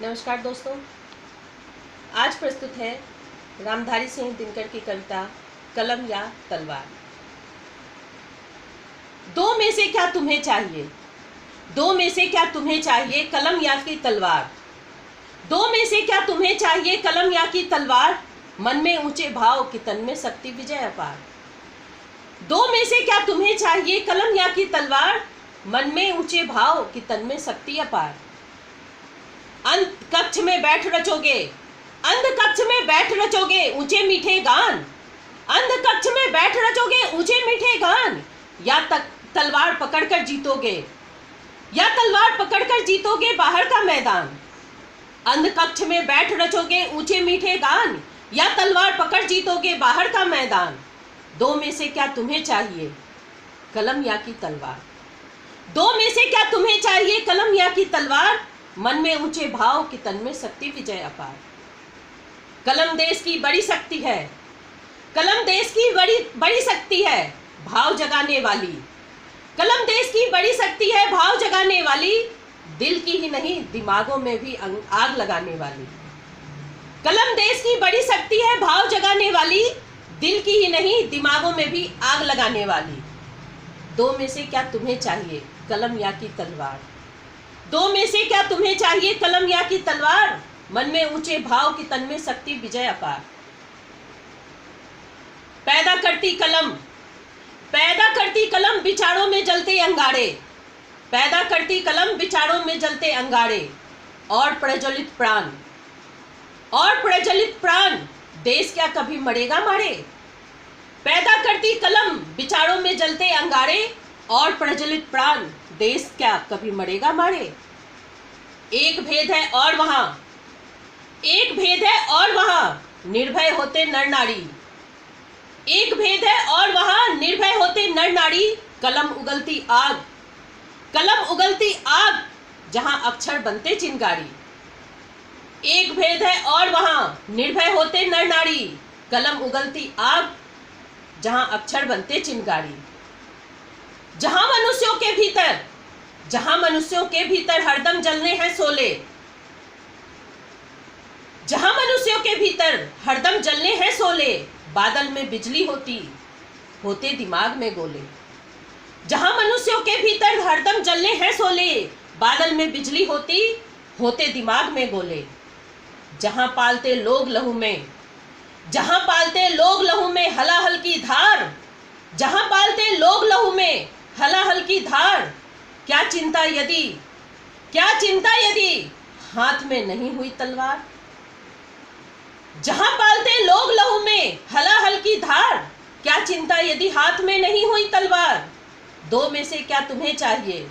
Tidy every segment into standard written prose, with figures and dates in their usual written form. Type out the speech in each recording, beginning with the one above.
नमस्कार दोस्तों, आज प्रस्तुत है रामधारी सिंह दिनकर की कविता कलम या तलवार। दो में से क्या तुम्हें चाहिए, दो में से क्या तुम्हें चाहिए, कलम या की तलवार। दो में से क्या तुम्हें चाहिए, कलम या की तलवार। मन में ऊंचे भाव कि तन में शक्ति विजय अपार। दो में से क्या तुम्हें चाहिए, कलम या की तलवार। मन में ऊंचे भाव कि तन में शक्ति अपार। अंध कक्ष में बैठ रचोगे, अंध कक्ष में बैठ रचोगे ऊंचे मीठे गान। अंध कक्ष में बैठ रचोगे ऊंचे मीठे गान। या तलवार पकड़कर जीतोगे, या तलवार पकड़कर जीतोगे बाहर का मैदान। अंध कक्ष में बैठ रचोगे ऊंचे मीठे गान, या तलवार पकड़ जीतोगे बाहर का मैदान। दो में से क्या तुम्हें चाहिए, कलम या की तलवार। दो में से क्या तुम्हें चाहिए, कलम या की तलवार। मन में ऊंचे भाव कि तन में शक्ति विजय अपार। कलम देश की बड़ी शक्ति है, कलम देश की बड़ी शक्ति है, भाव जगाने वाली। कलम देश की बड़ी शक्ति है, भाव जगाने वाली। दिल की ही नहीं दिमागों में भी आग लगाने वाली। कलम देश की बड़ी शक्ति है, भाव जगाने वाली। दिल की ही नहीं दिमागों में भी आग लगाने वाली। दो में से क्या तुम्हें चाहिए, कलम या की तलवार। दो में से क्या तुम्हें चाहिए, कलम या की तलवार। मन में ऊंचे भाव कि तन में शक्ति विजय अपार। पैदा करती कलम, पैदा करती कलम विचारों में जलते अंगारे। पैदा करती कलम विचारों में जलते अंगारे। और प्रज्वलित प्राण, और प्रज्वलित प्राण देश क्या कभी मरेगा मारे। पैदा करती कलम विचारों में जलते अंगारे। और प्रज्वलित प्राण देश क्या कभी मरेगा मारे। एक भेद है और वहां, एक भेद है और वहां निर्भय होते नर नारी। एक भेद है और वहां निर्भय होते नर नारी। कलम उगलती आग, कलम उगलती आग जहां अक्षर बनते चिंगारी। एक भेद है और वहां निर्भय होते नर नारी। कलम उगलती आग जहां अक्षर बनते चिंगारी। जहां मनुष्यों के भीतर, जहां मनुष्यों के भीतर हरदम जलने हैं शोले। जहां मनुष्यों के भीतर हरदम जलने हैं शोले। बादल में बिजली होती, होते दिमाग में गोले। जहां मनुष्यों के भीतर हरदम जलने हैं शोले। बादल में बिजली होती, होते दिमाग में गोले। जहां पालते लोग लहू में, जहां पालते लोग लहू में हलाहल की धार। जहां पालते लोग लहू में हलाहल की धार। क्या चिंता यदि, क्या चिंता यदि हाथ में नहीं हुई तलवार। जहां पालते लोग लहू में हलाहल की धार। क्या चिंता यदि हाथ में नहीं हुई तलवार। दो में से क्या तुम्हें चाहिए,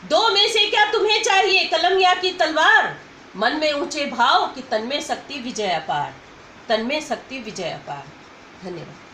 दो में से क्या तुम्हें चाहिए, कलम या की तलवार। मन में ऊंचे भाव कि तन में शक्ति विजय अपार, तन में शक्ति विजय अपार। धन्यवाद।